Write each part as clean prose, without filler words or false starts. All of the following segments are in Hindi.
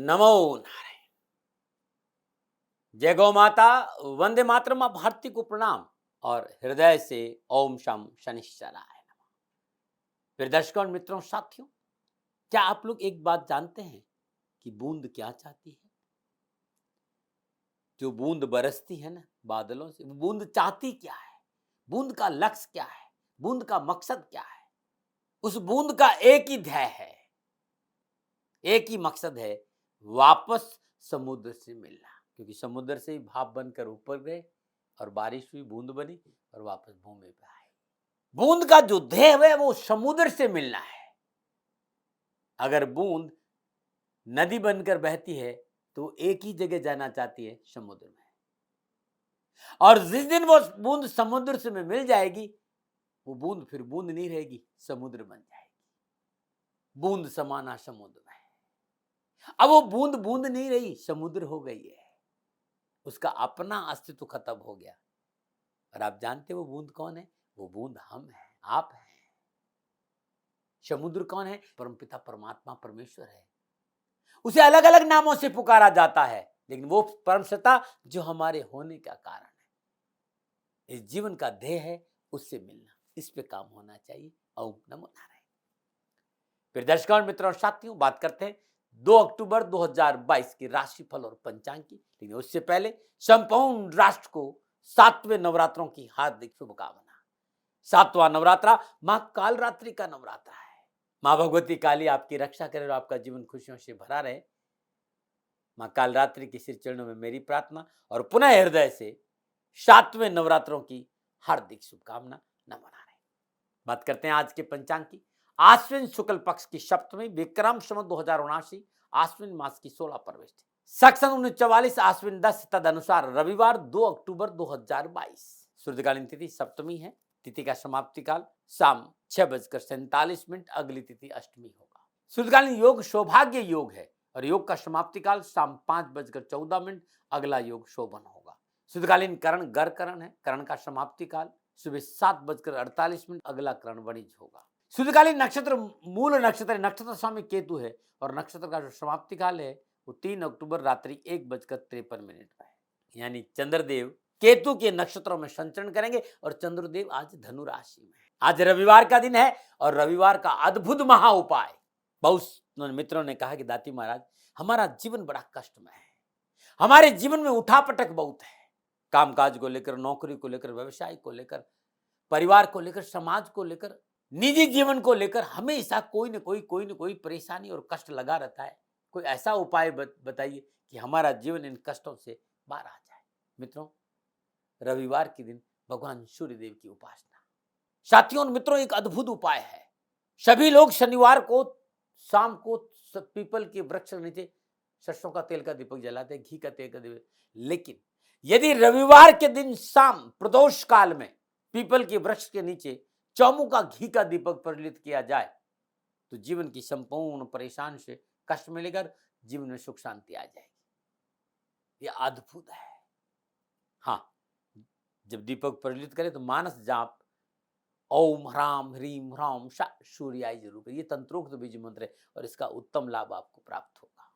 नमो नारायण। जय गौ माता, वंदे मातरम। आप भारती को प्रणाम और हृदय से ओम शम शनिश्चराय नमः। फिर दर्शकों और मित्रों, साथियों, क्या आप लोग एक बात जानते हैं कि बूंद क्या चाहती है? जो बूंद बरसती है ना बादलों से, वो बूंद चाहती क्या है? बूंद का लक्ष्य क्या है? बूंद का मकसद क्या है? उस बूंद का एक ही ध्येय है, एक ही मकसद है, वापस समुद्र से मिलना। क्योंकि समुद्र से ही भाप बनकर ऊपर गए और बारिश हुई, बूंद बनी और वापस भूमि पे आए। बूंद का जो ध्येय है वो समुद्र से मिलना है। अगर बूंद नदी बनकर बहती है तो एक ही जगह जाना चाहती है, समुद्र में। और जिस दिन वो बूंद समुद्र से में मिल जाएगी, वो बूंद फिर बूंद नहीं रहेगी, समुद्र बन जाएगी। बूंद समाना समुद्र में। अब वो बूंद बूंद नहीं रही, समुद्र हो गई है। उसका अपना अस्तित्व खत्म हो गया। और आप जानते वो बूंद कौन है? वो बूंद हम हैं, आप हैं। समुद्र कौन है? परमपिता परमात्मा परमेश्वर है। उसे अलग अलग नामों से पुकारा जाता है, लेकिन वो परम सत्ता जो हमारे होने का कारण है, इस जीवन का ध्येय है, उससे मिलना। इस पे काम होना चाहिए। ओम नमो नारायण। फिर दर्शकों और मित्रों और साथियों, बात करते हैं 2 अक्टूबर 2022 की राशिफल और पंचांग की। लेकिन उससे पहले संपूर्ण राष्ट्र को 7वें नवरात्रों की हार्दिक शुभकामना। 7वां नवरात्रा मां कालरात्रि का नवरात्रा है। मां भगवती काली आपकी रक्षा करे और आपका जीवन खुशियों से भरा रहे। मां कालरात्रि के सिर चरणों में मेरी प्रार्थना और पुनः हृदय से 7वें नवरात्रों की हार्दिक शुभकामना। नमो नारायण। बात करते हैं आज के पंचांग की। आश्विन शुक्ल पक्ष की सप्तमी, विक्रम संवत 2079, आश्विन मास की 16 प्रविष्टि, सक्सन 1944, आश्विन 10, तद अनुसार रविवार 2 अक्टूबर 2022। सूर्यकालीन तिथि सप्तमी है। तिथि का समाप्ति काल शाम 6:47। अगली तिथि अष्टमी होगा। सूर्यकालीन योग सौभाग्य योग है और योग का समाप्ति काल शाम 5:14। अगला योग शोभन होगा। सूर्यकालीन करण गर करण है। करण का समाप्ति काल सुबह 7:48। अगला करण वणिज होगा। सूर्यकालीन नक्षत्र मूल नक्षत्र, नक्षत्र स्वामी केतु है और नक्षत्र का जो समाप्ति काल है वो 3 अक्टूबर रात्रि 1:53 पर है। यानी चंद्रदेव केतु के नक्षत्रों में संचरण करेंगे और चंद्रदेव आज धनु राशि में है। आज रविवार का दिन है और रविवार का अद्भुत महा उपाय। बहुत मित्रों ने कहा कि दाती महाराज, हमारा जीवन बड़ा कष्टमय है, हमारे जीवन में उठापटक बहुत है, कामकाज को लेकर, नौकरी को लेकर, व्यवसाय को लेकर, परिवार को लेकर, समाज को लेकर, निजी जीवन को लेकर हमेशा कोई न कोई परेशानी और कष्ट लगा रहता है। कोई ऐसा उपाय बताइए कि हमारा जीवन इन कष्टों से बाहर आ जाए। मित्रों, रविवार के दिन भगवान सूर्यदेव की उपासना। साथियों और मित्रों, एक अद्भुत उपाय है। सभी लोग शनिवार को शाम को पीपल के वृक्ष के नीचे सरसों का तेल का दीपक जलाते हैं, घी का तेल का दीपक। लेकिन यदि रविवार के दिन शाम प्रदोष काल में पीपल के वृक्ष के नीचे चौमुखा घी का दीपक प्रज्वलित किया जाए तो जीवन की संपूर्ण परेशान से कष्ट मिलेगा, जीवन में सुख शांति आ जाएगी। यह अद्भुत है। हाँ, जब दीपक प्रज्वलित करें तो मानस जाप ओम ह्राम ह्रीम ह्राम शा सूर्याय जरूर करें। ये तंत्रोक्त बीज मंत्र है और इसका उत्तम लाभ आपको प्राप्त होगा।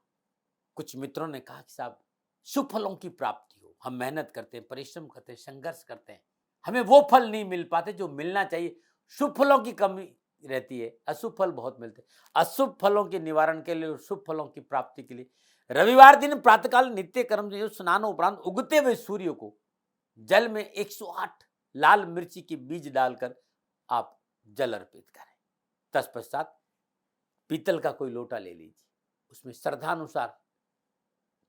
कुछ मित्रों ने कहा कि साहब, सुफलों की प्राप्ति हो, हम मेहनत करते हैं, परिश्रम करते हैं, संघर्ष करते हैं, हमें वो फल नहीं मिल पाते जो मिलना चाहिए। शुभ फलों की कमी रहती है, अशुभ फल बहुत मिलते हैं। अशुभ फलों के निवारण के लिए और शुभ फलों की प्राप्ति के लिए रविवार दिन प्रातःकाल नित्य कर्म स्नान उपरांत उगते हुए सूर्य को जल में 108 लाल मिर्ची के बीज डालकर आप जल अर्पित करें। तत्पश्चात पीतल का कोई लोटा ले लीजिए, उसमें श्रद्धानुसार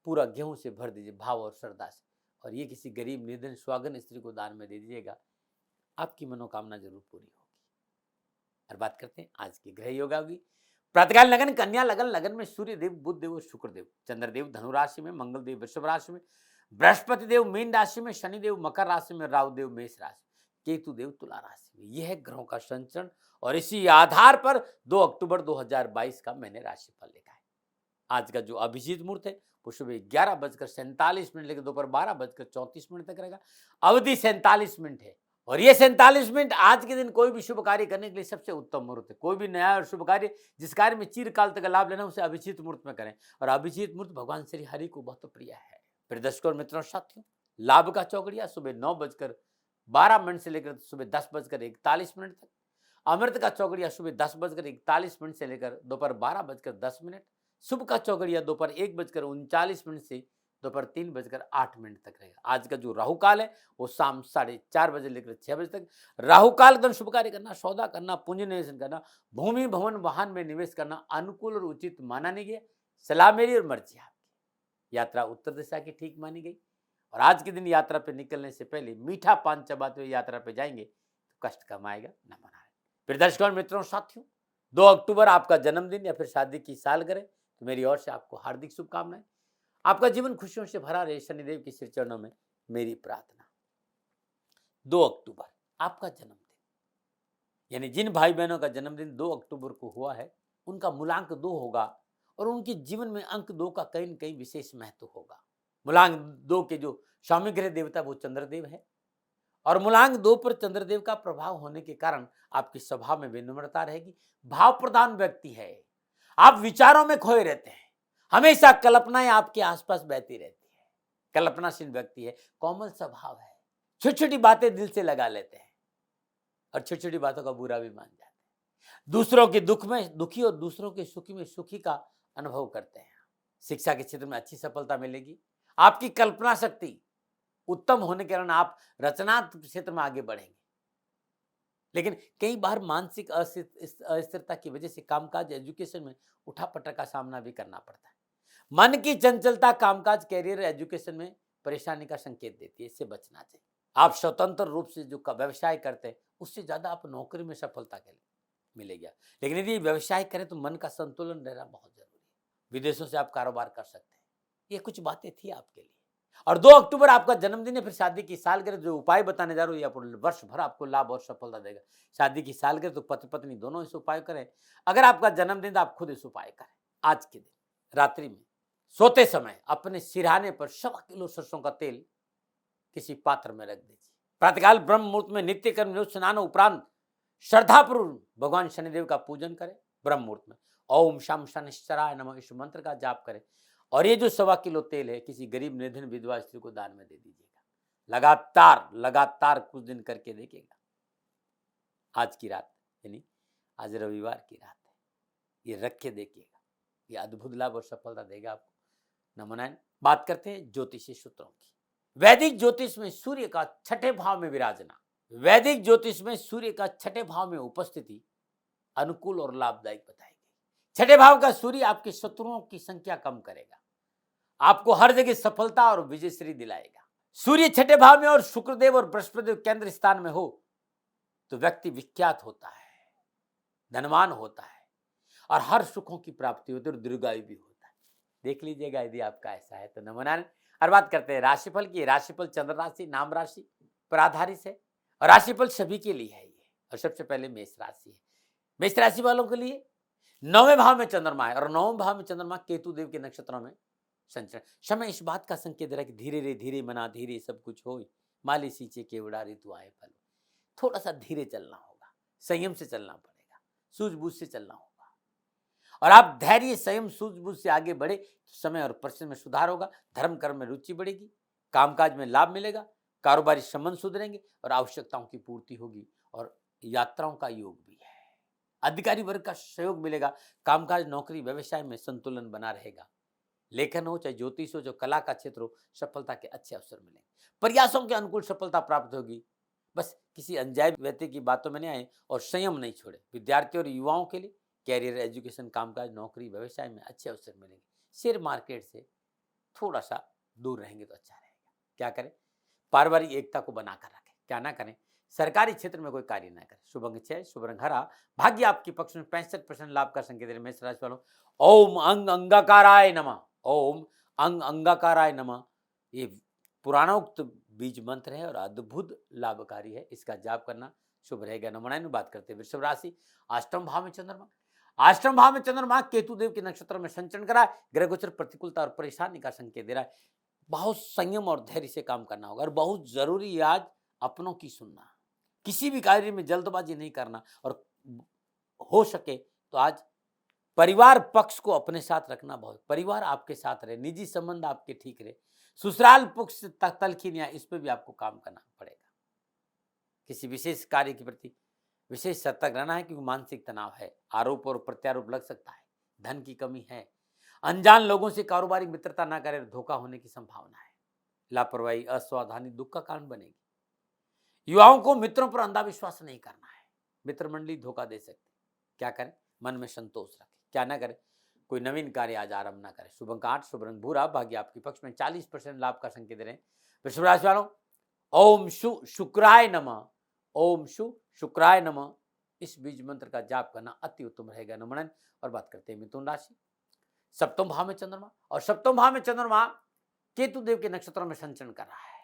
पूरा गेहूं से भर दीजिए, भाव और श्रद्धा से, और ये किसी गरीब निर्धन स्वागन स्त्री को दान में दे दीजिएगा। आपकी मनोकामना जरूर पूरी होगी। और बात करते हैं आज की ग्रह योगा की। प्रातःकाल लगन कन्या लगन, लगन में सूर्य देव, बुध देव और शुक्र देव, चंद्रदेव धनु राशि में, मंगल देव वृषभ राशि में, बृहस्पति देव मीन राशि में, शनि देव मकर राशि में, राहु देव मेष राशि, केतु देव तुला राशि में। यह है ग्रहों का संचरण और इसी आधार पर 2 अक्टूबर 2022 का मैंने राशिफल लिखा है। आज का जो अभिजीत मुहूर्त है वो सुबह 11:47 लेकर दोपहर 12:34 तक रहेगा। अवधि 47 मिनट है और ये 47 मिनट आज के दिन कोई भी शुभ कार्य करने के लिए सबसे उत्तम मुहूर्त है। कोई भी नया और शुभ कार्य, जिस कार्य में चिरकाल तक लाभ लेना, उसे अभिजीत मुहूर्त में करें। और अभिजीत मुहूर्त भगवान श्री हरि को बहुत प्रिय है। फिर दर्शकों और मित्रों साथियों, लाभ का चौकड़िया सुबह 9:12 से लेकर सुबह 10:41 तक। अमृत का चौकड़िया सुबह 10:41 से लेकर दोपहर 12:10। शुभ का चौकड़िया दोपहर 1:39 से दोपहर 3:08 तक रहेगा। आज का जो राहु काल है वो शाम 4:30 बजे लेकर 6 बजे तक। राहु काल का शुभ कार्य करना, सौदा करना, पूंजी निवेश करना, भूमि भवन वाहन में निवेश करना अनुकूल और उचित माना नहीं गया। सलाह मेरी और मर्जी आपकी। यात्रा उत्तर दिशा की ठीक मानी गई। और आज के दिन यात्रा पे निकलने से पहले मीठा पान चबाते हुए यात्रा पे जाएंगे तो कष्ट कम आएगा, न मना। फिर दर्शकों और मित्रों साथियों, 2 अक्टूबर आपका जन्मदिन या फिर शादी की सालगिरह, तो मेरी ओर से आपको हार्दिक शुभकामनाएं। आपका जीवन खुशियों से भरा रहे, शनिदेव के श्री चरणों में मेरी प्रार्थना। 2 अक्टूबर आपका जन्मदिन, यानी जिन भाई बहनों का जन्मदिन 2 अक्टूबर को हुआ है उनका मूलांक 2 होगा और उनके जीवन में अंक 2 का कहीं न कहीं विशेष महत्व होगा। मूलांक 2 के जो स्वामी ग्रह देवता वो चंद्रदेव है और मूलांक 2 पर चंद्रदेव का प्रभाव होने के कारण आपकी स्वभाव में विनम्रता रहेगी। भाव प्रधान व्यक्ति है, आप विचारों में खोए रहते हैं, हमेशा कल्पनाएं आपके आसपास बहती रहती है। कल्पनाशील व्यक्ति है, कोमल स्वभाव है, छोटी छोटी बातें दिल से लगा लेते हैं और छोटी छोटी बातों का बुरा भी मान जाते हैं। दूसरों के दुख में दुखी और दूसरों के सुखी में सुखी का अनुभव करते हैं। शिक्षा के क्षेत्र में अच्छी सफलता मिलेगी। आपकी कल्पना शक्ति उत्तम होने के कारण आप रचनात्मक क्षेत्र में आगे बढ़ेंगे। लेकिन कई बार मानसिक अस्थिरता की वजह से कामकाज, एजुकेशन में उठापटक का सामना भी करना पड़ता है। मन की चंचलता कामकाज, कैरियर, एजुकेशन में परेशानी का संकेत देती है, इससे बचना चाहिए। आप स्वतंत्र रूप से जो व्यवसाय करते हैं उससे ज्यादा आप नौकरी में सफलता के लिए मिलेगी। लेकिन यदि व्यवसाय करें तो मन का संतुलन रहना बहुत जरूरी है। विदेशों से आप कारोबार कर सकते हैं। ये कुछ बातें थी आपके लिए। और 2 अक्टूबर आपका जन्मदिन है। फिर शादी की सालगिरह, जो उपाय बताने जा रहा हूं ये आपको वर्ष भर आपको लाभ और सफलता देगा। शादी की सालगिरह तो पति पत्नी दोनों इस उपाय करें। अगर आपका जन्मदिन तो आप खुद इस उपाय करें। आज के दिन रात्रि में सोते समय अपने सिरहाने पर 1.25 किलो सरसों का तेल किसी पात्र में रख दीजिए। प्रातःकाल ब्रह्म मुहूर्त में नित्य कर्म स्नान उपरांत श्रद्धापूर्वक भगवान शनिदेव का पूजन करें। ब्रह्म मुहूर्त में ओम शम शनिश्चराय नमः इस मंत्र का जाप करें और ये जो 1.25 किलो तेल है किसी गरीब निर्धन विधवा स्त्री को दान में दे दीजिएगा। लगातार कुछ दिन करके देखिएगा। आज की रात यानी आज रविवार की रात है, ये रख के देखिएगा, ये अद्भुत लाभ और सफलता देगा आपको। नमो नारायण। बात करते हैं ज्योतिषी सूत्रों की। वैदिक ज्योतिष में सूर्य का 6ठे भाव में विराजना, वैदिक ज्योतिष में सूर्य का 6ठे भाव में उपस्थिति अनुकूल और लाभदायक बताई गई। 6ठे भाव का सूर्य आपके शत्रुओं की संख्या कम करेगा, आपको हर जगह सफलता और विजयश्री दिलाएगा। सूर्य 6ठे भाव में और शुक्रदेव और बृहस्पति केंद्र स्थान में हो तो व्यक्ति विख्यात होता है, धनवान होता है और हर सुखों की प्राप्ति होती है और दीर्घायु भी होता है। देख लीजिएगा यदि आपका ऐसा है तो। नमो नारायण। हर बात करते हैं राशिफल की। राशिफल चंद्र राशि, नाम राशि पर आधारित है और राशिफल सभी के लिए है ये। और सबसे पहले मेष राशि है। मेष राशि वालों के लिए 9वें भाव में चंद्रमा है और 9वें भाव में चंद्रमा केतु देव के नक्षत्रों में संचरण। समय इस बात का संकेत दे रहा है कि धीरे रे धीरे मना धीरे सब कुछ हो, माली सींचे केवड़ा ऋतु आए फल। थोड़ा सा धीरे चलना होगा, संयम से चलना पड़ेगा, सूझबूझ से चलना होगा और आप धैर्य, संयम, सूझबूझ से आगे बढ़े तो समय और परिश्रम में सुधार होगा। धर्म कर्म में रुचि बढ़ेगी, कामकाज में लाभ मिलेगा, कारोबारी संबंध सुधरेंगे और आवश्यकताओं की पूर्ति होगी और यात्राओं का योग भी है। अधिकारी वर्ग का सहयोग मिलेगा। कामकाज, नौकरी, व्यवसाय में संतुलन बना रहेगा। लेखन हो चाहे ज्योतिष हो, जो कला का क्षेत्र हो, सफलता के अच्छे अवसर मिलेंगे। प्रयासों के अनुकूल सफलता प्राप्त होगी। बस किसी अनजायज व्यक्ति की बातों में नहीं आए और संयम नहीं छोड़े। विद्यार्थियों और युवाओं के लिए कैरियर, एजुकेशन, कामकाज, नौकरी, व्यवसाय में अच्छे अवसर मिलेंगे। शेयर मार्केट से थोड़ा सा दूर रहेंगे तो अच्छा रहेगा। क्या करें? पारिवारिक एकता को बनाकर रखें। क्या ना करें? सरकारी क्षेत्र में कोई कार्य ना करें। शुभ अंक 6, शुभ रंग हरा, भाग्य आपके पक्ष में 65% लाभ का संकेत है। मेष राशि वालों, ओम अंग अंगाकाराय नमः, ओम अंग अंगाकाराय नमः, ये पुराणोक्त बीज मंत्र है और अद्भुत लाभकारी है। इसका जाप करना शुभ रहेगा। नमोनारायण। बात करते हैं वृषभ राशि। अष्टम भाव में चंद्रमा, अष्टम भाव में चंद्रमा केतु देव के नक्षत्र में संचरण करा। ग्रह गोचर प्रतिकूलता और परेशानी का संकेत दे रहा है। बहुत संयम और धैर्य से काम करना होगा और बहुत जरूरी आज अपनों की सुनना। किसी भी कार्य में जल्दबाजी नहीं करना, और हो सके तो आज परिवार पक्ष को अपने साथ रखना, बहुत परिवार आपके साथ रहे, निजी संबंध आपके ठीक रहे, ससुराल पक्ष तलखी नहीं आए, इस पे भी आपको काम करना पड़ेगा। किसी विशेष कार्य के प्रति विशेष सतर्क रहना है, क्योंकि मानसिक तनाव है, आरोप और प्रत्यारोप लग सकता है, धन की कमी है, अनजान लोगों से कारोबारी मित्रता ना करें, धोखा होने की संभावना है, लापरवाही असावधानी दुख का कारण बनेगी। युवाओं को मित्रों पर अंधाविश्वास नहीं करना है, मित्र मंडली धोखा दे सकते, क्या करें, मन में संतोष रखें, क्या ना करें, कोई नवीन कार्य आज आरंभ ना करें। शुभ अंक 8, शुभ रंग भूरा, भाग्य आपके पक्ष में, 40% लाभ का संकेत दे रहे हैं। वृषभ राशि वालों, ओम शुक्राय नमः, ओम शुक्राय नमः, इस बीज मंत्र का जाप करना अति उत्तम रहेगा। नमन। और बात करते हैं मिथुन राशि, सप्तम भाव में चंद्रमा, और सप्तम भाव में चंद्रमा केतु देव के नक्षत्रों में संचरण कर रहा है।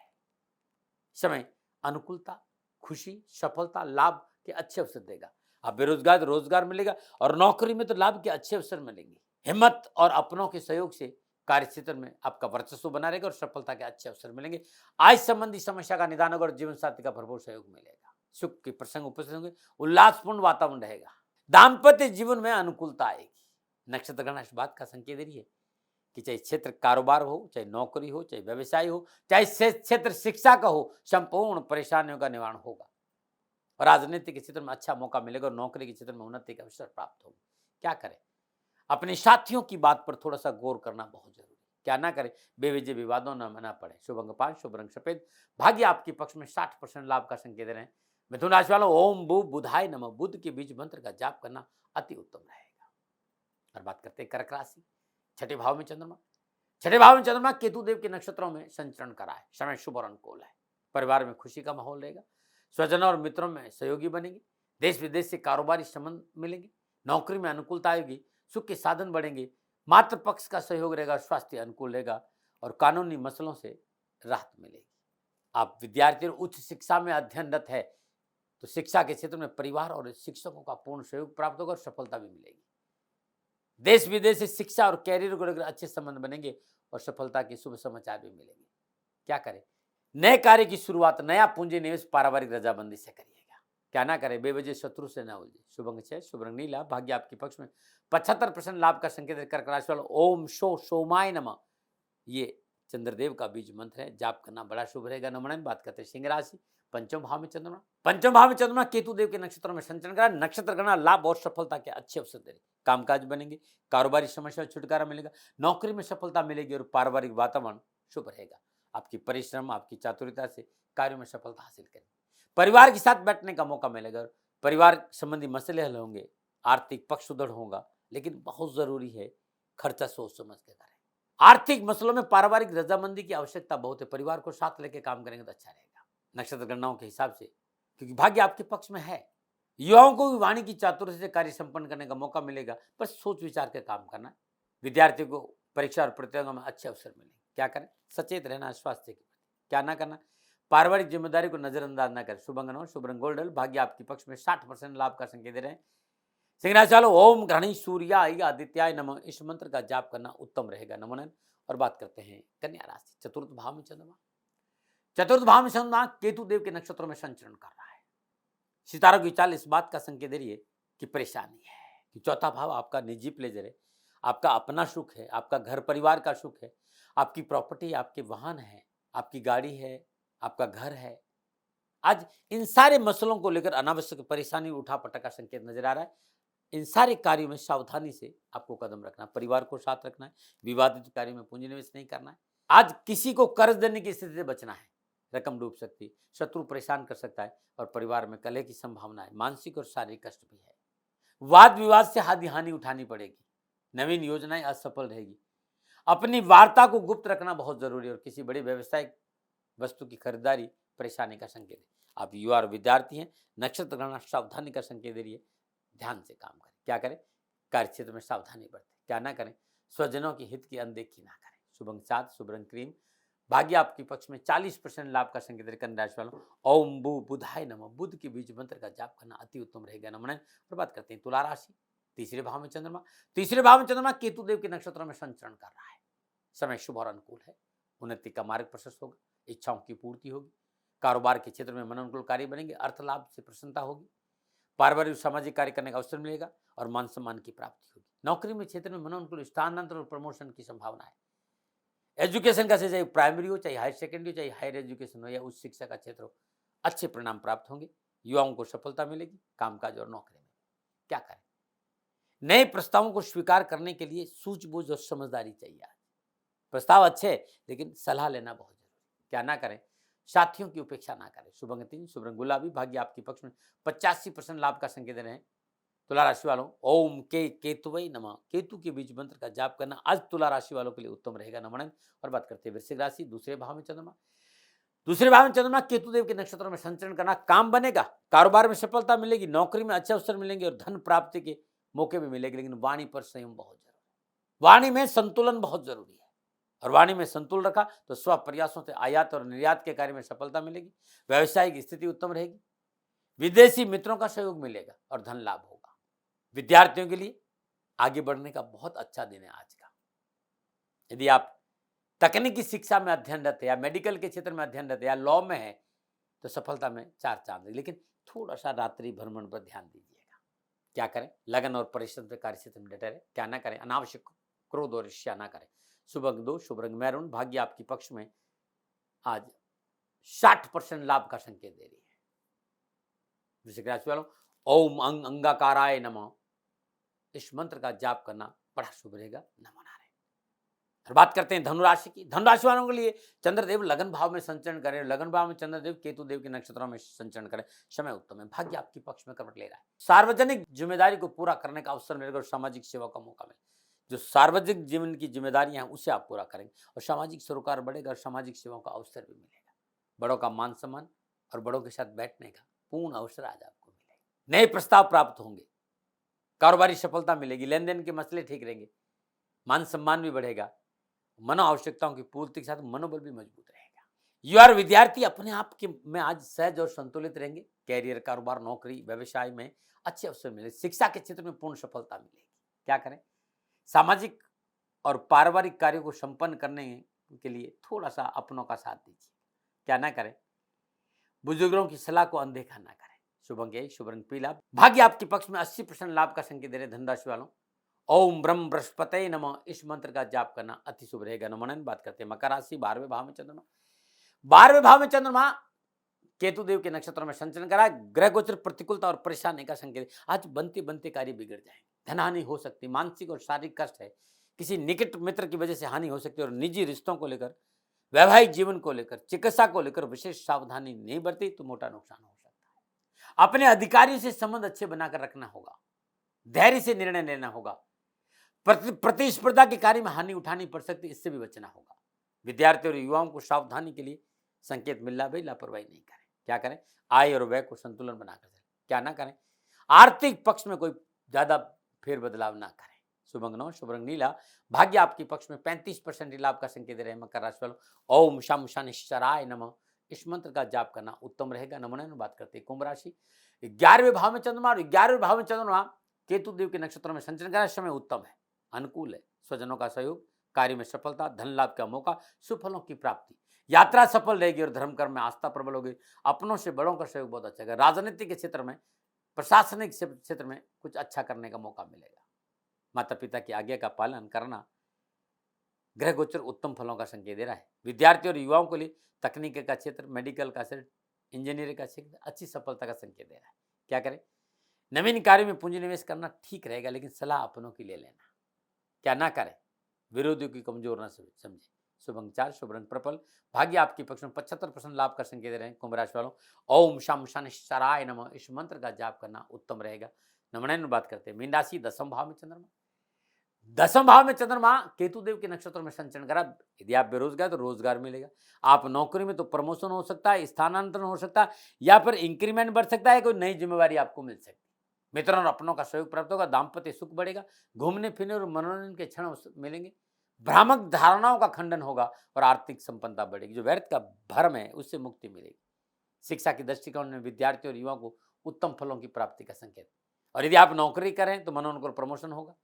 समय अनुकूलता, खुशी, सफलता, लाभ के अच्छे अवसर देगा। आप बेरोजगार, रोजगार मिलेगा, और नौकरी में तो लाभ के अच्छे अवसर मिलेंगे। हिम्मत और अपनों के सहयोग से कार्य क्षेत्र में आपका वर्चस्व बना रहेगा और सफलता के अच्छे अवसर मिलेंगे। आय संबंधी समस्या का निदान होगा और जीवन साथी का भरपूर सहयोग मिलेगा। सुख के प्रसंग उपस्थित होंगे, उल्लासपूर्ण वातावरण रहेगा। दाम्पत्य जीवन में अनुकूलता आएगी। नक्षत्र गणना इस बात का संकेत दे रही है कि चाहे क्षेत्र कारोबार हो, चाहे नौकरी हो, चाहे व्यवसाय हो, चाहे क्षेत्र शिक्षा का हो, संपूर्ण परेशानियों का निवारण होगा। राजनीति के क्षेत्र में अच्छा मौका मिलेगा और नौकरी के क्षेत्र में उन्नति के अवसर प्राप्त होंगे। क्या करें, अपने साथियों की बात पर थोड़ा सा गौर करना बहुत जरूरी। क्या ना करें, बेवजह विवादों न मना पड़े। शुभ अंक 5, शुभ रंग सफेद, भाग्य आपके पक्ष में, 60% लाभ का संकेत दे रहे हैं। मिथुन राशि वालों, ओम बुधाय नमः, बुध के बीज मंत्र का जाप करना अति उत्तम रहेगा। और बात करते हैं कर्क राशि, छठे भाव में चंद्रमा, छठे भाव में चंद्रमा केतु देव के नक्षत्रों में संचरण करा है। समय शुभ और अनुकूल है। परिवार में खुशी का माहौल रहेगा। स्वजनों और मित्रों में सहयोगी बनेंगे। देश विदेश से कारोबारी संबंध मिलेंगे। नौकरी में अनुकूलता आएगी। सुख के साधन बढ़ेंगे। मातृ पक्ष का सहयोग रहेगा। स्वास्थ्य अनुकूल रहेगा और कानूनी मसलों से राहत मिलेगी। आप विद्यार्थी और उच्च शिक्षा में अध्ययनरत है तो शिक्षा के क्षेत्र में परिवार और शिक्षकों का पूर्ण सहयोग प्राप्त होगा और सफलता भी मिलेगी। देश विदेश से शिक्षा और कैरियर को लेकर अच्छे संबंध बनेंगे और सफलता के शुभ समाचार भी मिलेंगे। क्या करें, नए कार्य की शुरुआत, नया पूंजी निवेश पारिवारिक रजाबंदी से करिएगा। क्या ना करें, बेवजह शत्रु से न उलझे। शुभ अंक 6, शुभ रंग नीला, भाग्य आपके पक्ष में, 75% लाभ का संकेत है। कर्क राशि वालों, ओम सोमाय नमः, ये चंद्रदेव का बीज मंत्र है, जाप करना बड़ा शुभ रहेगा। नमन। बात करते हैं सिंह राशि, पंचम भाव में चंद्रमा, पंचम भाव में चंद्रमा केतु देव के नक्षत्रों में संचरण करा। नक्षत्र गणना लाभ और सफलता के अच्छे अवसर दे रहे। कामकाज बनेंगे, कारोबारी समस्या से छुटकारा मिलेगा, नौकरी में सफलता मिलेगी और पारिवारिक वातावरण शुभ रहेगा। आपकी परिश्रम, आपकी चातुर्यता से कार्यों में सफलता हासिल करेंगे। परिवार के साथ बैठने का मौका मिलेगा। परिवार संबंधी मसले हल होंगे। आर्थिक पक्ष सुदृढ़ होगा, लेकिन बहुत जरूरी है खर्चा सोच समझ के करें। आर्थिक मसलों में पारिवारिक रजामंदी की आवश्यकता बहुत है। परिवार को साथ लेकर काम करेंगे तो अच्छा रहेगा नक्षत्र गणनाओं के हिसाब से, क्योंकि भाग्य आपके पक्ष में है। युवाओं को भी वाणी की चातुर्य से कार्य संपन्न करने का मौका मिलेगा, पर सोच विचार के काम करना। विद्यार्थियों को परीक्षा और प्रतियोगिता में अच्छे अवसर मिलेंगे। क्या करें, सचेत रहना स्वास्थ्य के प्रति। क्या ना करना, पारिवारिक जिम्मेदारी को नजरअंदाज न करें। शुभ अंक 9, शुभ रंग गोल्डन, भाग्य आपके पक्ष में, 60% लाभ का संकेत दे रहे हैं। सिंह राशि वालों, ओम घृणी सूर्याय आदित्याय नमः, इस मंत्र का जाप करना उत्तम रहेगा। नमन। और बात करते हैं कन्या राशि, चतुर्थ भाव में चंद्रमा, चतुर्थ भाव में चंद्रमा केतु देव के नक्षत्रों में संचरण कर रहा है। सितारों की चाल इस बात का संकेत दे रही है कि परेशानी है, कि चौथा भाव आपका निजी प्लेजर है, आपका अपना सुख है, आपका घर परिवार का सुख है, आपकी प्रॉपर्टी, आपके वाहन है, आपकी गाड़ी है, आपका घर है। आज इन सारे मसलों को लेकर अनावश्यक परेशानी, उठा पटक का संकेत नजर आ रहा है। इन सारे कार्यों में सावधानी से आपको कदम रखना, परिवार को साथ रखना है, विवादित कार्यों में पूंजी निवेश नहीं करना है। आज किसी को कर्ज देने की स्थिति से बचना है, रकम डूब सकती है, शत्रु परेशान कर सकता है और परिवार में कलह की संभावना है। मानसिक और शारीरिक कष्ट भी है। वाद विवाद से हानि हानि उठानी पड़ेगी। नवीन योजनाएं असफल रहेगी। अपनी वार्ता को गुप्त रखना बहुत जरूरी है और किसी बड़ी व्यवसायिक वस्तु की खरीदारी परेशानी का संकेत है। आप युवा और विद्यार्थी हैं, नक्षत्र गणना सावधानी का संकेत दे रही है। ध्यान से काम करें। क्या करें, कार्य क्षेत्र में सावधानी बरतें। क्या ना करें, स्वजनों की हित की अनदेखी ना करें। शुभ अंक 7, शुभ रंग क्रीम, भाग्य आपके पक्ष में, 40% लाभ का संकेत है। कन्या राशि वालों, ओम बुधाय नमः, बुध के बीज मंत्र का जाप करना अति उत्तम रहेगा। नमन। और बात करते हैं तुला राशि, तीसरे भाव में चंद्रमा, तीसरे भाव में चंद्रमा केतु देव के नक्षत्रों में संचरण कर रहा है। समय शुभ और अनुकूल है। उन्नति का मार्ग प्रशस्त होगा। इच्छाओं की पूर्ति होगी। कारोबार के क्षेत्र में मनोनुकूल कार्य बनेंगे, अर्थ लाभ से प्रसन्नता होगी, पारिवारिक सामाजिक कार्य करने का अवसर मिलेगा और मान सम्मान की प्राप्ति होगी। नौकरी में क्षेत्र में मनोनुकूल स्थानांतरण और प्रमोशन की संभावना है। एजुकेशन का से चाहे प्राइमरी हो, चाहे हायर सेकेंडरी हो, चाहे हायर एजुकेशन हो या उच्च शिक्षा का क्षेत्र हो, अच्छे परिणाम प्राप्त होंगे। युवाओं को सफलता मिलेगी कामकाज और नौकरी में। क्या करें? नए प्रस्तावों को स्वीकार करने के लिए सूझबूझ और समझदारी चाहिए। प्रस्ताव अच्छे लेकिन सलाह लेना बहुत जरूरी। क्या ना करें? साथियों की उपेक्षा ना करें। शुभ अंक 3, शुभ रंग गुलाबी, भाग्य आपके पक्ष में। 85% लाभ का संकेत दे रहे हैं। तुला राशि वालों, ओम केतुवै नमः, केतु के बीज मंत्र का जाप करना आज तुला राशि वालों के लिए उत्तम रहेगा। नमन। और बात करते हैं वृश्चिक राशि, दूसरे भाव में चंद्रमा। दूसरे भाव में चंद्रमा केतु देव के नक्षत्रों में संचरण करना, काम बनेगा, कारोबार में सफलता मिलेगी, नौकरी में अच्छे अवसर मिलेंगे और धन प्राप्ति के मौके भी मिलेंगे। लेकिन वाणी पर संयम बहुत जरूरी है। वाणी में संतुलन बहुत जरूरी है और वाणी में संतुलन रखा तो स्व प्रयासों से आयात और निर्यात के कार्य में सफलता मिलेगी, व्यवसायिक स्थिति उत्तम रहेगी, विदेशी मित्रों का सहयोग मिलेगा और धन लाभ होगा। विद्यार्थियों के लिए आगे बढ़ने का बहुत अच्छा दिन है आज का। यदि आप तकनीकी शिक्षा में अध्ययनरत है या मेडिकल के क्षेत्र में अध्ययनरत है या लॉ में है तो सफलता में 4 चांद है। लेकिन थोड़ा सा रात्रि भ्रमण पर ध्यान दीजिएगा। क्या करें? लगन और परिश्रम से कार्य क्षेत्र में डटे रहे। क्या ना करें? अनावश्यक क्रोध और ईर्ष्या ना करें। शुभ अंक 2, शुभ रंग मैरून, भाग्य आपके पक्ष में। आज 60% लाभ का संकेत दे रही है। वृश्चिक राशि वालों, ओम अंगाकाराय नमः, इस मंत्र का जाप करना बड़ा शुभ रहेगा। नमो नारायण। और बात करते हैं धनुराशि की। धनुराशि वालों के लिए चंद्रदेव लगन भाव में संचरण करें। लगन भाव में चंद्रदेव केतु देव के नक्षत्रों में संचरण करें, समय उत्तम है। भाग्य आपके पक्ष में करवट ले रहा है। सार्वजनिक जिम्मेदारी को पूरा करने का अवसर मिलेगा और सामाजिक सेवा का मौका मिलेगा। जो सार्वजनिक जीवन की जिम्मेदारियां हैं उसे आप पूरा करेंगे और सामाजिक सरोकार बढ़ेगा और सामाजिक सेवाओं का अवसर भी मिलेगा। बड़ों का मान सम्मान और बड़ों के साथ बैठने का पूर्ण अवसर आज आपको मिलेगा। नए प्रस्ताव प्राप्त होंगे, कारोबारी सफलता मिलेगी, लेन देन के मसले ठीक रहेंगे, मान सम्मान भी बढ़ेगा, मनो आवश्यकताओं की पूर्ति के साथ मनोबल भी मजबूत रहेगा। युवा विद्यार्थी अपने आप के में आज सहज और संतुलित रहेंगे। कैरियर, कारोबार, नौकरी, व्यवसाय में अच्छे अवसर मिले। शिक्षा के क्षेत्र में पूर्ण सफलता मिलेगी। क्या करें? सामाजिक और पारिवारिक कार्यों को संपन्न करने के लिए थोड़ा सा अपनों का साथ दीजिए। क्या ना करें? बुजुर्गों की सलाह को अनदेखा ना करें। शुभ अंक 1, शुभ रंग पीला, भाग्य आपके पक्ष में। 80% लाभ का संकेत दे रहे धनराशि वालों, ओम ब्रह्म बृहस्पते नमः, इस मंत्र का जाप करना अति शुभ रहेगा। नमन। बात करते हैं मकर राशि, 12वें भाव में चंद्रमा। 12वें भाव में चंद्रमा केतु देव के नक्षत्रों में संचरण करा। ग्रह गोचर प्रतिकूलता और परेशानी का संकेत। आज बनते बनते कार्य बिगड़ जाएंगे, धन हानि हो सकती, मानसिक और शारीरिक कष्ट है, किसी निकट मित्र की वजह से हानि हो सकती है और निजी रिश्तों को लेकर, वैवाहिक जीवन को लेकर, चिकित्सा को लेकर विशेष सावधानी नहीं बरती तो मोटा नुकसान हो सकता है। अपने अधिकारियों से संबंध अच्छे बनाकर रखना होगा, धैर्य से निर्णय लेना होगा, प्रतिस्पर्धा के कार्य में हानि उठानी पड़ सकती है, इससे भी बचना होगा। विद्यार्थियों और युवाओं को सावधानी के लिए संकेत मिल रहा है, भाई लापरवाही नहीं करें। क्या करें? आय और व्यय को संतुलन बनाकर चलें। क्या ना करें? आर्थिक पक्ष में कोई ज्यादा फेर बदलाव ना करें। शुभ अंक 9, शुभ रंग नीला, भाग्य आपके पक्ष में। 35% लाभ का संकेत दे रहे हैं मकर राशि वालों, ओम शम शनिश्चराय नमः, इस मंत्र का जाप करना उत्तम रहेगा। नमन। बात करते हैं कुंभ राशि, 11वें भाव में चंद्रमा और 11वें भाव में चंद्रमा केतु देव के नक्षत्रों में संचरण करें, समय उत्तम है, अनुकूल है। स्वजनों का सहयोग, कार्य में सफलता, धन लाभ का मौका, सुफलों की प्राप्ति, यात्रा सफल रहेगी और धर्म कर्म में आस्था प्रबल होगी। अपनों से बड़ों का सहयोग बहुत अच्छा है। राजनीति के क्षेत्र में, प्रशासनिक क्षेत्र में कुछ अच्छा करने का मौका मिलेगा। माता पिता की आज्ञा का पालन करना, ग्रह गोचर उत्तम फलों का संकेत दे रहा है। विद्यार्थियों और युवाओं के लिए तकनीक का क्षेत्र, मेडिकल का क्षेत्र, इंजीनियरिंग का क्षेत्र अच्छी सफलता का संकेत दे रहा है। क्या करें? नवीन कार्य में पूंजी निवेश करना ठीक रहेगा, लेकिन सलाह अपनों की ले लेना। क्या ना करें? विरोधियों की कमजोर ना समझे। शुभ अंक 4, शुभ रंग पर्पल, भाग्य आपके पक्ष में। 75% लाभ का संकेत दे रहे हैं कुंभ राशि वालों, ओम शम शनिश्चराय नमः, इस मंत्र का जाप करना उत्तम रहेगा। नमन। बात करते हैं मीन राशि, 10वें भाव में चंद्रमा। 10वें भाव में चंद्रमा केतु देव के नक्षत्रों में संचरण करा। यदि आप बेरोजगार तो रोजगार मिलेगा, आप नौकरी में तो प्रमोशन हो सकता है, स्थानांतरण हो सकता है या फिर इंक्रीमेंट बढ़ सकता है, कोई नई जिम्मेवारी आपको मिल सकती है। मित्रों और अपनों का सहयोग प्राप्त होगा, दाम्पत्य सुख बढ़ेगा, घूमने फिरने और मनोरंजन के क्षण मिलेंगे, भ्रामक धारणाओं का खंडन होगा और आर्थिक संपन्नता बढ़ेगी। जो व्यर्थ का भ्रम है उससे मुक्ति मिलेगी। शिक्षा की दृष्टिकोण में विद्यार्थियों और युवाओं को उत्तम फलों की प्राप्ति का संकेत। और यदि आप नौकरी करें तो मनोनुकूल प्रमोशन होगा,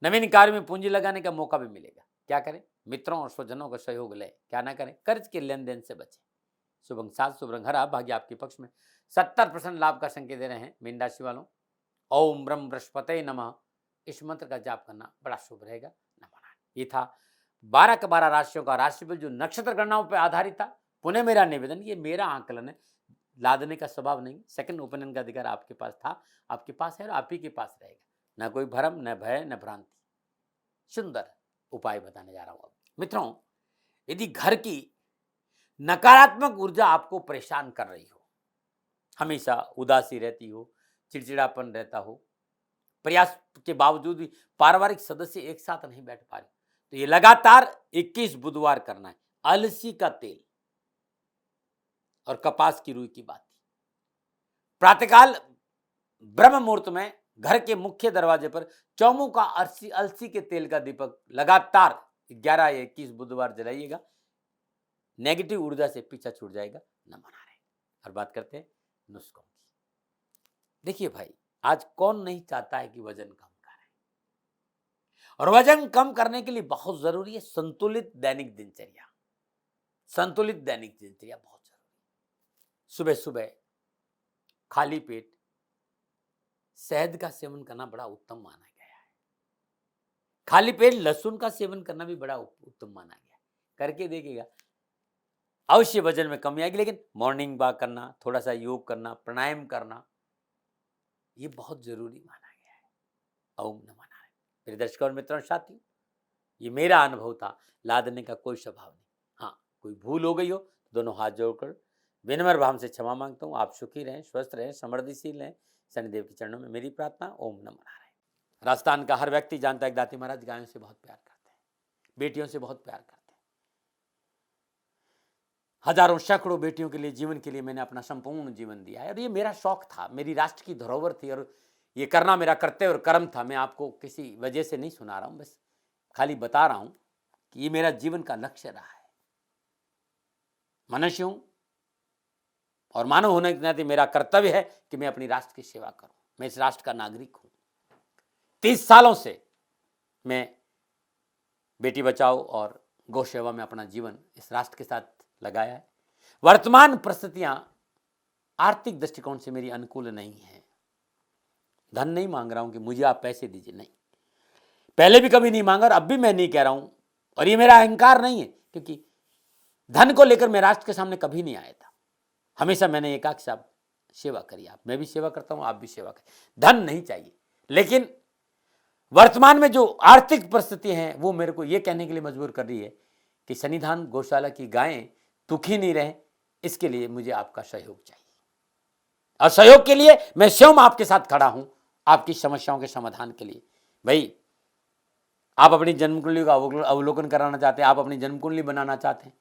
नवीन कार्य में पूंजी लगाने का मौका भी मिलेगा। क्या करें? मित्रों और स्वजनों का सहयोग लें। क्या ना करें? कर्ज के लेन देन से बचें। शुभ अंक 7, शुभ रंग हरा, भाग्य आपके पक्ष में। 70% लाभ का संकेत दे रहे हैं मीन राशि वालों। ओम ब्रह्म बृहस्पते नमः, इस मंत्र का जाप करना बड़ा शुभ रहेगा। नमः। ये था 12 के 12 राशियों का राशिफल जो नक्षत्र गणनाओं पर आधारित था। पुनः मेरा निवेदन, ये मेरा आंकलन है, लादने का स्वभाव नहीं। सेकंड ओपिनियन का अधिकार आपके पास था, आपके पास है और आप ही के पास रहेगा। न कोई भ्रम, न भय, न भ्रांति। सुंदर उपाय बताने जा रहा हूं। मित्रों, यदि घर की नकारात्मक ऊर्जा आपको परेशान कर रही हो, हमेशा उदासी रहती हो, चिड़चिड़ापन रहता हो, प्रयास के बावजूद भी पारिवारिक सदस्य एक साथ नहीं बैठ पा रहे, तो ये लगातार 21 बुधवार करना है। अलसी का तेल और कपास की रुई की बाती, प्रातःकाल ब्रह्म मुहूर्त में घर के मुख्य दरवाजे पर चौमुखा अलसी के तेल का दीपक लगातार 11 या 21 बुधवार जलाइएगा। नेगेटिव ऊर्जा से पीछा छूट जाएगा। न मना रहे। और बात करते हैं नुस्खों की। देखिए भाई, आज कौन नहीं चाहता है कि वजन कम करें, और वजन कम करने के लिए बहुत जरूरी है संतुलित दैनिक दिनचर्या। संतुलित दैनिक दिनचर्या बहुत जरूरी। सुबह सुबह खाली पेट शहद का सेवन करना बड़ा उत्तम माना गया है। खाली पेट लहसुन का सेवन करना भी बड़ा उत्तम माना गया है। करके देखिएगा, अवश्य वजन में कमी आएगी। लेकिन मॉर्निंग वॉक करना, थोड़ा सा योग करना, प्राणायाम करना, ये बहुत जरूरी माना गया है। ओम नमः नारायण। मेरे दर्शकों और मित्रों, साथियों, ये मेरा अनुभव था, लादने का कोई स्वभाव नहीं। हाँ, कोई भूल हो गई हो तो दोनों हाथ जोड़कर विनम्र भाव से क्षमा मांगता हूँ। आप सुखी रहें, स्वस्थ रहें, समृद्धिशील रहें, शनिदेव के चरणों में मेरी प्रार्थना। ओम नमः नारायण। राजस्थान का हर व्यक्ति जानता है कि दाती महाराज गायों से बहुत प्यार करते हैं, बेटियों से बहुत प्यार करते हैं। हजारों सैकड़ों बेटियों के लिए, जीवन के लिए मैंने अपना संपूर्ण जीवन दिया है, और ये मेरा शौक था, मेरी राष्ट्र की धरोहर थी, और ये करना मेरा कर्तव्य और कर्म था। मैं आपको किसी वजह से नहीं सुना रहा हूं, बस खाली बता रहा हूं कि ये मेरा जीवन का लक्ष्य रहा है। मनुष्य हूं और मानव होने के नाते मेरा कर्तव्य है कि मैं अपनी राष्ट्र की सेवा करूं। मैं इस राष्ट्र का नागरिक हूं। 30 सालों से मैं बेटी बचाओ और गौ सेवा में अपना जीवन इस राष्ट्र के साथ लगाया है। वर्तमान परिस्थितियां आर्थिक दृष्टिकोण से मेरी अनुकूल नहीं है। धन नहीं मांग रहा हूं कि मुझे आप पैसे दीजिए, नहीं, पहले भी कभी नहीं मांगा और अब भी मैं नहीं कह रहा हूं। और ये मेरा अहंकार नहीं है, क्योंकि धन को लेकर मैं राष्ट्र के सामने कभी नहीं आया था। हमेशा मैंने एक आख साहब सेवा करी। आप, मैं भी सेवा करता हूं, आप भी सेवा करें। धन नहीं चाहिए, लेकिन वर्तमान में जो आर्थिक परिस्थिति है वो मेरे को ये कहने के लिए मजबूर कर रही है कि सन्निधान गौशाला की गायें दुखी नहीं रहे, इसके लिए मुझे आपका सहयोग चाहिए। और सहयोग के लिए मैं स्वयं आपके साथ खड़ा हूं, आपकी समस्याओं के समाधान के लिए। भाई, आप अपनी जन्म कुंडली का अवलोकन कराना चाहते हैं, आप अपनी जन्म कुंडली बनाना चाहते हैं,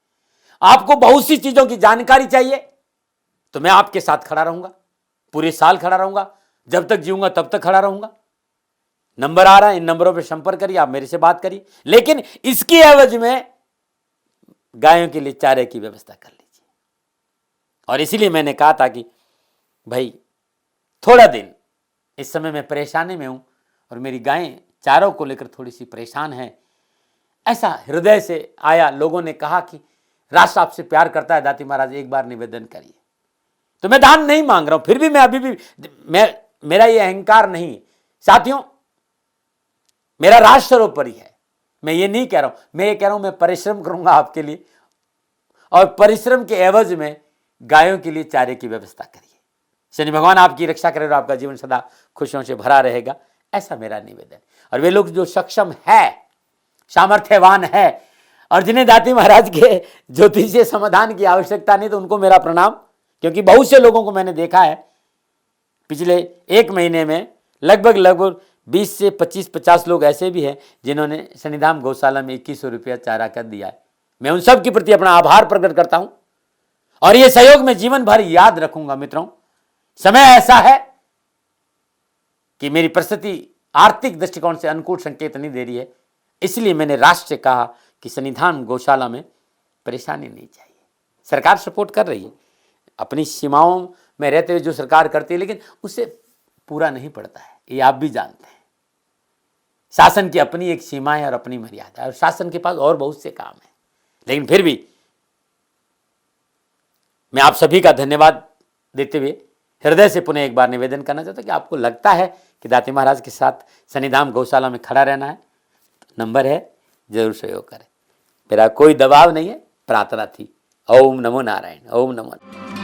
आपको बहुत सी चीजों की जानकारी चाहिए, तो मैं आपके साथ खड़ा रहूंगा, पूरे साल खड़ा रहूंगा, जब तक जीऊंगा तब तक खड़ा रहूंगा। नंबर आ रहा है, इन नंबरों पर संपर्क करिए, आप मेरे से बात करिए, लेकिन इसकी एवज में गायों के लिए चारे की व्यवस्था कर लीजिए। और इसीलिए मैंने कहा था कि भाई, थोड़ा दिन इस समय मैं परेशानी में हूं और मेरी गायें चारों को लेकर थोड़ी सी परेशान है। ऐसा हृदय से आया, लोगों ने कहा कि राष्ट्र आपसे प्यार करता है दाती महाराज, एक बार निवेदन करिए। तो मैं दान नहीं मांग रहा हूं, फिर भी मैं अभी भी, मेरा ये अहंकार नहीं साथियों, मेरा राष्ट्र सर्वोपरि है। मैं ये नहीं कह रहा हूं, मैं ये कह रहा हूं मैं परिश्रम करूंगा आपके लिए, और परिश्रम के एवज में गायों के लिए चारे की व्यवस्था करिए। शनि भगवान आपकी रक्षा करे और आपका जीवन सदा खुशियों से भरा रहेगा, ऐसा मेरा निवेदन। और वे लोग जो सक्षम है, सामर्थ्यवान है, और जिन्हें दाती महाराज के ज्योतिषीय समाधान की आवश्यकता नहीं, तो उनको मेरा प्रणाम। क्योंकि बहुत से लोगों को मैंने देखा है पिछले 1 महीने में, लगभग 20 से 25-50 लोग ऐसे भी हैं जिन्होंने सन्निधान गौशाला में 2100 रुपया चारा कर दिया है। मैं उन सब के प्रति अपना आभार प्रकट करता हूं, और यह सहयोग मैं जीवन भर याद रखूंगा। मित्रों, समय ऐसा है कि मेरी परिस्थिति आर्थिक दृष्टिकोण से अनुकूल संकेत नहीं दे रही है, इसलिए मैंने राष्ट्र से कहा कि सन्निधान गौशाला में परेशानी नहीं चाहिए। सरकार सपोर्ट कर रही है, अपनी सीमाओं में रहते हुए जो सरकार करती है, लेकिन उससे पूरा नहीं पड़ता है, ये आप भी जानते हैं। शासन की अपनी एक सीमा है और अपनी मर्यादा है, और शासन के पास और बहुत से काम है, लेकिन फिर भी मैं आप सभी का धन्यवाद देते हुए हृदय से पुनः एक बार निवेदन करना चाहता हूं कि आपको लगता है कि दाती महाराज के साथ शनिधाम गौशाला में खड़ा रहना है, तो नंबर है, जरूर सहयोग करें। मेरा कोई दबाव नहीं है, प्रार्थना थी। ओम नमो नारायण, ओम नमो नारायण।